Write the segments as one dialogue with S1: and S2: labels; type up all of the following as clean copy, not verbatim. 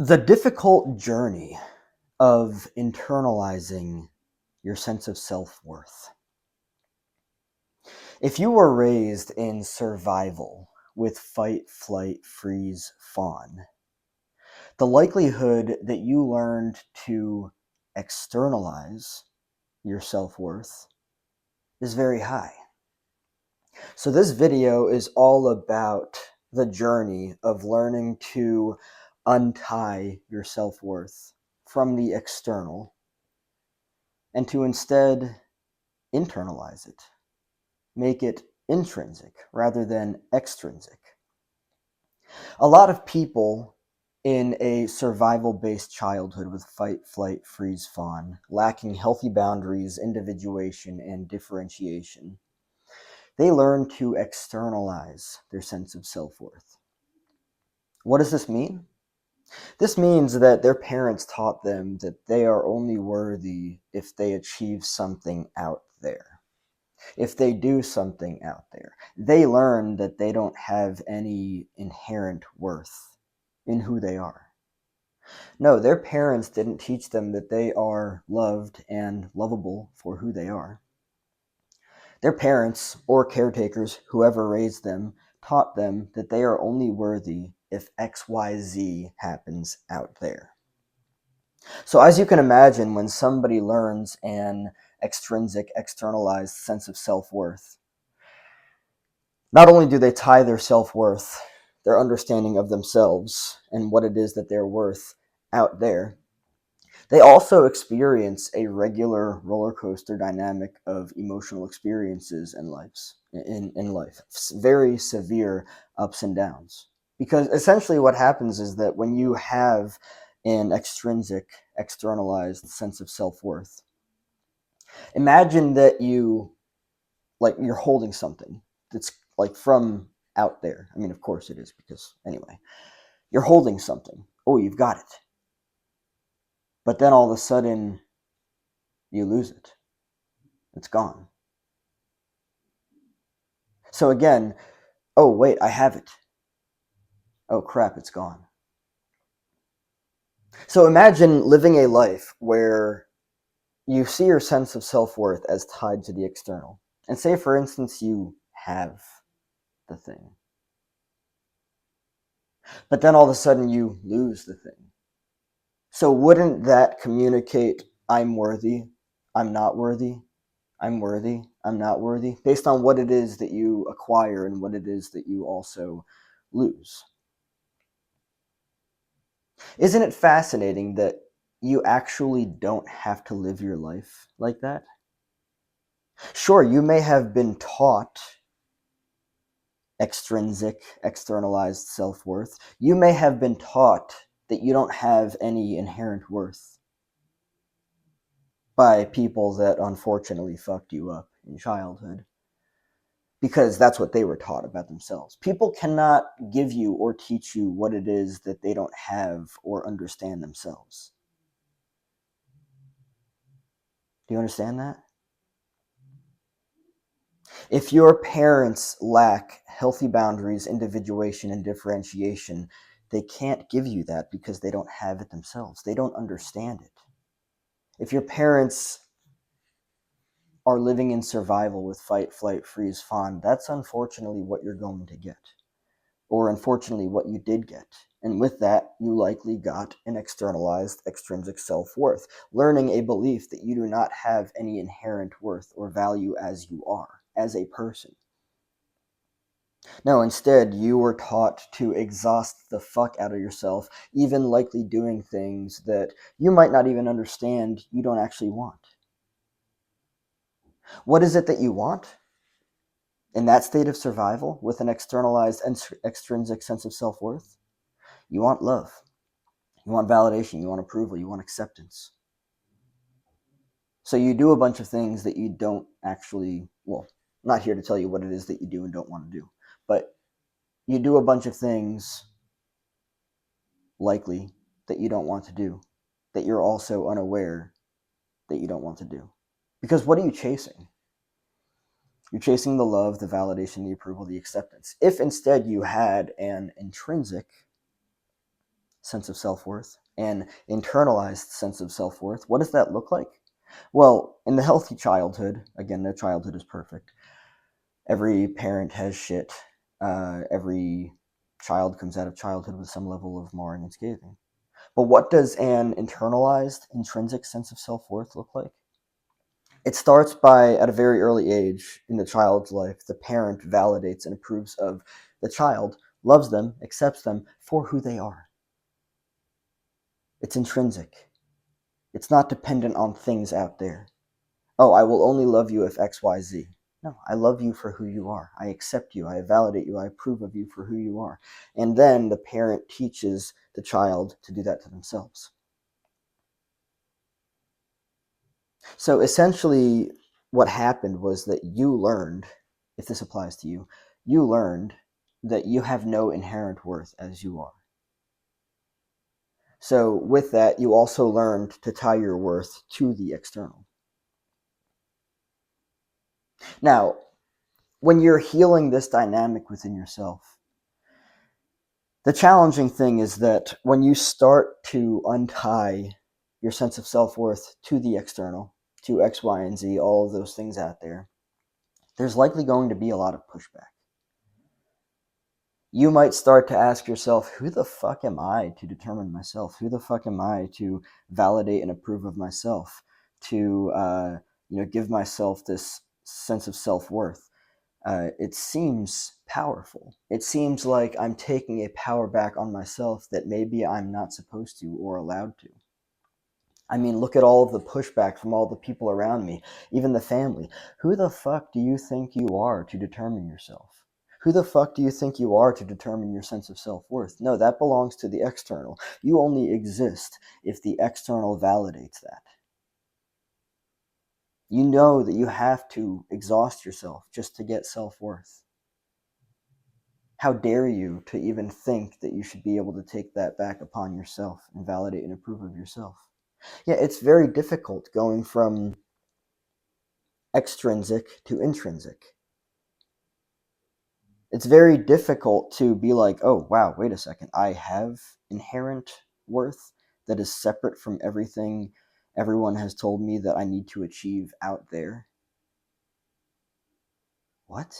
S1: The difficult journey of internalizing your sense of self-worth. If you were raised in survival with fight, flight, freeze, fawn, the likelihood that you learned to externalize your self-worth is very high. So this video is all about the journey of learning to untie your self-worth from the external and to instead internalize it, make it intrinsic rather than extrinsic. A lot of people in a survival-based childhood with fight, flight, freeze, fawn, lacking healthy boundaries, individuation, and differentiation, they learn to externalize their sense of self-worth. What does this mean? This means that their parents taught them that they are only worthy if they achieve something out there. If they do something out there. They learn that they don't have any inherent worth in who they are. No, their parents didn't teach them that they are loved and lovable for who they are. Their parents, or caretakers, whoever raised them, taught them that they are only worthy if XYZ happens out there. So as you can imagine, when somebody learns an extrinsic, externalized sense of self-worth, not only do they tie their self-worth, their understanding of themselves and what it is that they're worth out there, they also experience a regular roller coaster dynamic of emotional experiences in life. Very severe ups and downs. Because essentially what happens is that when you have an extrinsic, externalized sense of self-worth, imagine that you're holding something that's like from out there. I mean, of course it is, because anyway, you're holding something. Oh, you've got it. But then all of a sudden, you lose it. It's gone. So again, oh, wait, I have it. Oh, crap, it's gone. So imagine living a life where you see your sense of self-worth as tied to the external. And say, for instance, you have the thing. But then all of a sudden, you lose the thing. So wouldn't that communicate, I'm worthy, I'm not worthy, I'm worthy, I'm not worthy, based on what it is that you acquire and what it is that you also lose? Isn't it fascinating that you actually don't have to live your life like that? Sure, you may have been taught extrinsic, externalized self-worth. You may have been taught that you don't have any inherent worth by people that unfortunately fucked you up in childhood, because that's what they were taught about themselves. People cannot give you or teach you what it is that they don't have or understand themselves. Do you understand that? If your parents lack healthy boundaries, individuation, and differentiation, they can't give you that because they don't have it themselves. They don't understand it. If your parents are living in survival with fight, flight, freeze, fawn, that's unfortunately what you're going to get. Or unfortunately what you did get. And with that, you likely got an externalized, extrinsic self-worth, learning a belief that you do not have any inherent worth or value as you are, as a person. No, instead, you were taught to exhaust the fuck out of yourself, even likely doing things that you might not even understand you don't actually want. What is it that you want? In that state of survival, with an externalized and extrinsic sense of self-worth, you want love. You want validation. You want approval. You want acceptance. So you do a bunch of things that you don't actually, well, I'm not here to tell you what it is that you do and don't want to do, but you do a bunch of things likely that you don't want to do, that you're also unaware that you don't want to do. Because what are you chasing? You're chasing the love, the validation, the approval, the acceptance. If instead you had an intrinsic, sense of self-worth, an internalized sense of self-worth. What does that look like? Well, in the healthy childhood, again, no childhood is perfect. Every parent has shit. Every child comes out of childhood with some level of marring and scathing. But what does an internalized, intrinsic sense of self-worth look like? It starts by, at a very early age in the child's life, the parent validates and approves of the child, loves them, accepts them for who they are. It's intrinsic. It's not dependent on things out there. Oh, I will only love you if X, Y, Z. No, I love you for who you are. I accept you. I validate you. I approve of you for who you are. And then the parent teaches the child to do that to themselves. So essentially, what happened was that you learned, if this applies to you, you learned that you have no inherent worth as you are. So with that, you also learned to tie your worth to the external. Now, when you're healing this dynamic within yourself, the challenging thing is that when you start to untie your sense of self-worth to the external, to X, Y, and Z, all of those things out there, there's likely going to be a lot of pushback. You might start to ask yourself, who the fuck am I to determine myself? Who the fuck am I to validate and approve of myself? To give myself this sense of self-worth? It seems powerful. It seems like I'm taking a power back on myself that maybe I'm not supposed to or allowed to. I mean, look at all of the pushback from all the people around me, even the family. Who the fuck do you think you are to determine yourself? Who the fuck do you think you are to determine your sense of self-worth? No, that belongs to the external. You only exist if the external validates that. You know that you have to exhaust yourself just to get self-worth. How dare you to even think that you should be able to take that back upon yourself and validate and approve of yourself? Yeah, it's very difficult going from extrinsic to intrinsic. It's very difficult to be like, oh, wow, wait a second. I have inherent worth that is separate from everything everyone has told me that I need to achieve out there. What?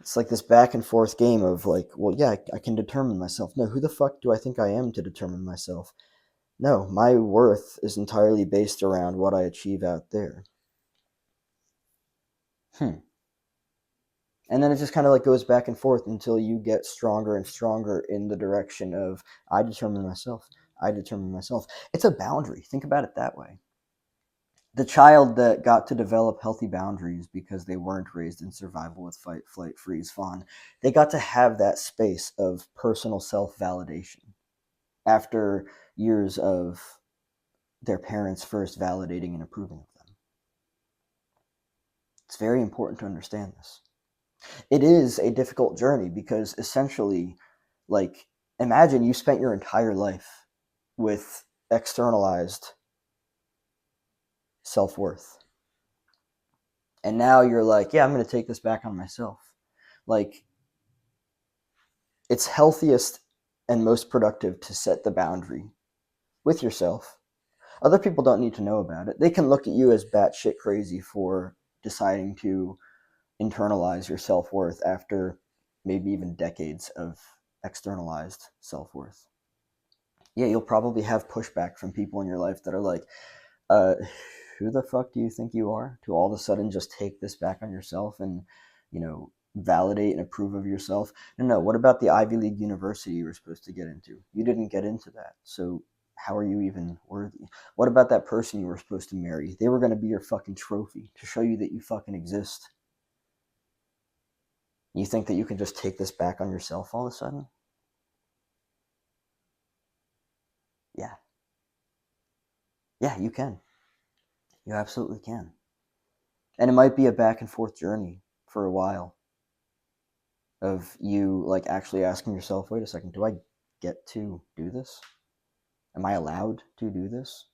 S1: It's like this back and forth game of like, well, yeah, I can determine myself. No, who the fuck do I think I am to determine myself? No, my worth is entirely based around what I achieve out there. And then it just kind of like goes back and forth until you get stronger and stronger in the direction of I determine myself. I determine myself. It's a boundary. Think about it that way. The child that got to develop healthy boundaries because they weren't raised in survival with fight, flight, freeze, fawn, they got to have that space of personal self-validation after years of their parents first validating and approving of them. It's very important to understand this. It is a difficult journey because essentially, like, imagine you spent your entire life with externalized self-worth. And now you're like, yeah, I'm going to take this back on myself. Like, it's healthiest and most productive to set the boundary with yourself. Other people don't need to know about it. They can look at you as batshit crazy for deciding to internalize your self-worth after maybe even decades of externalized self-worth. Yeah, you'll probably have pushback from people in your life that are like, uh, who the fuck do you think you are to all of a sudden just take this back on yourself and, validate and approve of yourself? No, what about the Ivy League university you were supposed to get into? You didn't get into that, so how are you even worthy? What about that person you were supposed to marry? They were going to be your fucking trophy to show you that you fucking exist. You think that you can just take this back on yourself all of a sudden? Yeah. Yeah, you can. You absolutely can. And it might be a back and forth journey for a while of you like actually asking yourself, wait a second, do I get to do this? Am I allowed to do this?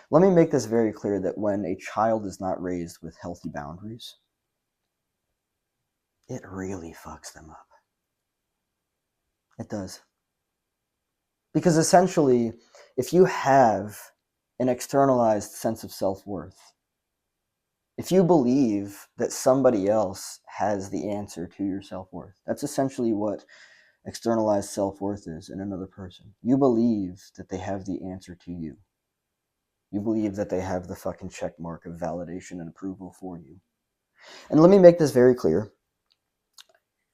S1: Let me make this very clear that when a child is not raised with healthy boundaries, it really fucks them up. It does. Because essentially, if you have an externalized sense of self-worth, if you believe that somebody else has the answer to your self-worth, that's essentially what externalized self-worth is in another person. You believe that they have the answer to you. You believe that they have the fucking check mark of validation and approval for you. And let me make this very clear.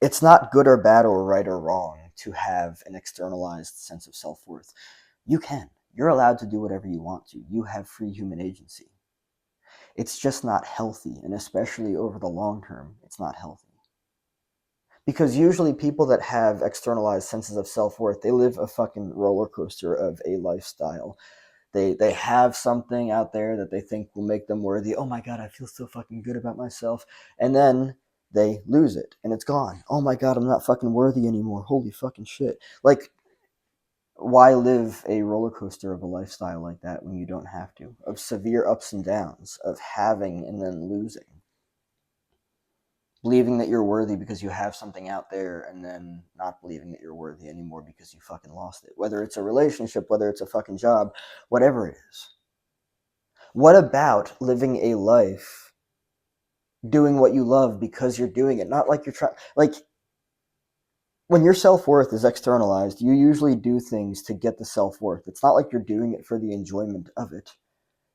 S1: It's not good or bad or right or wrong to have an externalized sense of self-worth. You can. You're allowed to do whatever you want to. You have free human agency. It's just not healthy, and especially over the long term, it's not healthy. Because usually people that have externalized senses of self-worth, they live a fucking roller coaster of a lifestyle. They have something out there that they think will make them worthy. Oh my God, I feel so fucking good about myself. And then they lose it and it's gone. Oh my God, I'm not fucking worthy anymore. Holy fucking shit. Like, why live a roller coaster of a lifestyle like that when you don't have to? Of severe ups and downs, of having and then losing. Believing that you're worthy because you have something out there and then not believing that you're worthy anymore because you fucking lost it. Whether it's a relationship, whether it's a fucking job, whatever it is. What about living a life doing what you love because you're doing it? Not like you're trying, like, when your self-worth is externalized, you usually do things to get the self-worth. It's not like you're doing it for the enjoyment of it.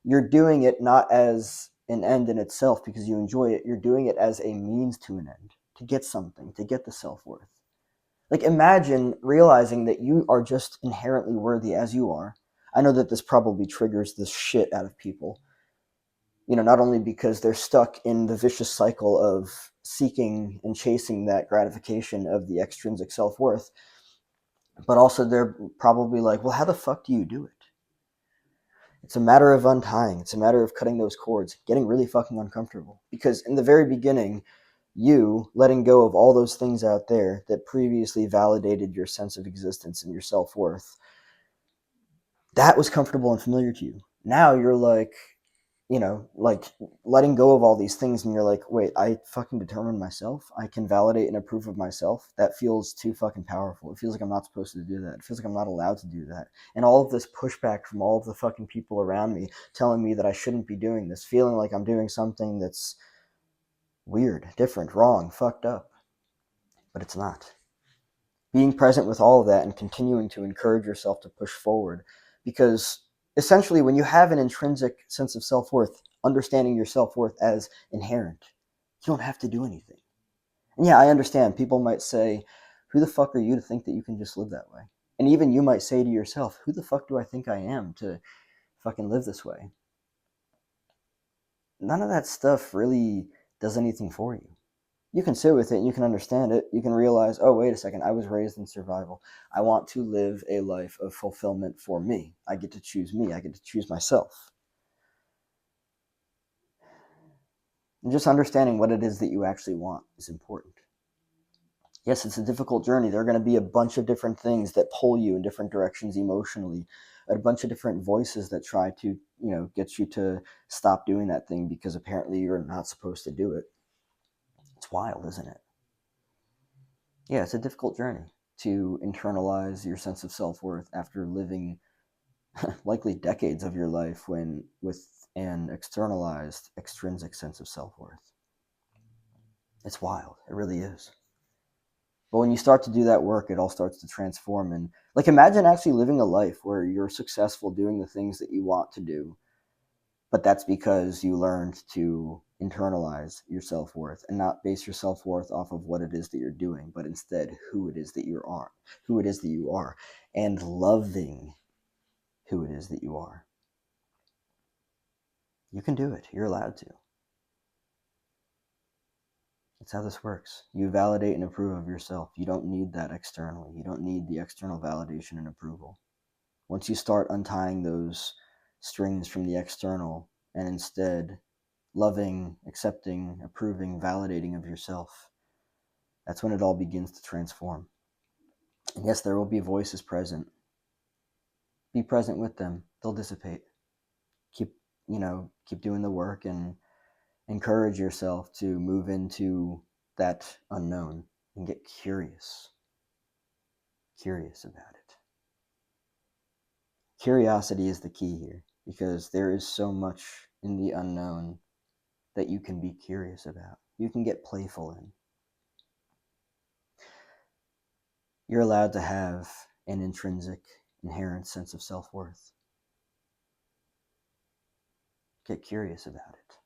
S1: You're doing it not as an end in itself because you enjoy it. You're doing it as a means to an end, to get something, to get the self-worth. Like, imagine realizing that you are just inherently worthy as you are. I know that this probably triggers the shit out of people. Not only because they're stuck in the vicious cycle of seeking and chasing that gratification of the extrinsic self-worth, but also they're probably like, well, how the fuck do you do it? It's a matter of untying. It's a matter of cutting those cords, getting really fucking uncomfortable. Because in the very beginning, you letting go of all those things out there that previously validated your sense of existence and your self-worth, that was comfortable and familiar to you. Now you're like, like letting go of all these things and you're like, wait, I fucking determine myself. I can validate and approve of myself. That feels too fucking powerful. It feels like I'm not supposed to do that. It feels like I'm not allowed to do that. And all of this pushback from all of the fucking people around me telling me that I shouldn't be doing this, feeling like I'm doing something that's weird, different, wrong, fucked up. But it's not. Being present with all of that and continuing to encourage yourself to push forward. Because essentially, when you have an intrinsic sense of self-worth, understanding your self-worth as inherent, you don't have to do anything. And yeah, I understand. People might say, who the fuck are you to think that you can just live that way? And even you might say to yourself, who the fuck do I think I am to fucking live this way? None of that stuff really does anything for you. You can sit with it and you can understand it. You can realize, oh, wait a second, I was raised in survival. I want to live a life of fulfillment for me. I get to choose me. I get to choose myself. And just understanding what it is that you actually want is important. Yes, it's a difficult journey. There are going to be a bunch of different things that pull you in different directions emotionally, a bunch of different voices that try to, get you to stop doing that thing because apparently you're not supposed to do it. It's wild, isn't it? Yeah, it's a difficult journey to internalize your sense of self-worth after living likely decades of your life with an externalized extrinsic sense of self-worth. It's wild. It really is. But when you start to do that work, it all starts to transform. And like, imagine actually living a life where you're successful doing the things that you want to do, but that's because you learned to internalize your self-worth and not base your self-worth off of what it is that you're doing, but instead who it is that you are, and loving who it is that you are. You can do it. You're allowed to. That's how this works. You validate and approve of yourself. You don't need that externally. You don't need the external validation and approval. Once you start untying those strings from the external and instead loving, accepting, approving, validating of yourself, that's when it all begins to transform. And yes, there will be voices present. Be present with them. They'll dissipate. Keep doing the work and encourage yourself to move into that unknown and get curious. curious about it. Curiosity is the key here, because there is so much in the unknown that you can be curious about. You can get playful in. You're allowed to have an intrinsic, inherent sense of self-worth. Get curious about it.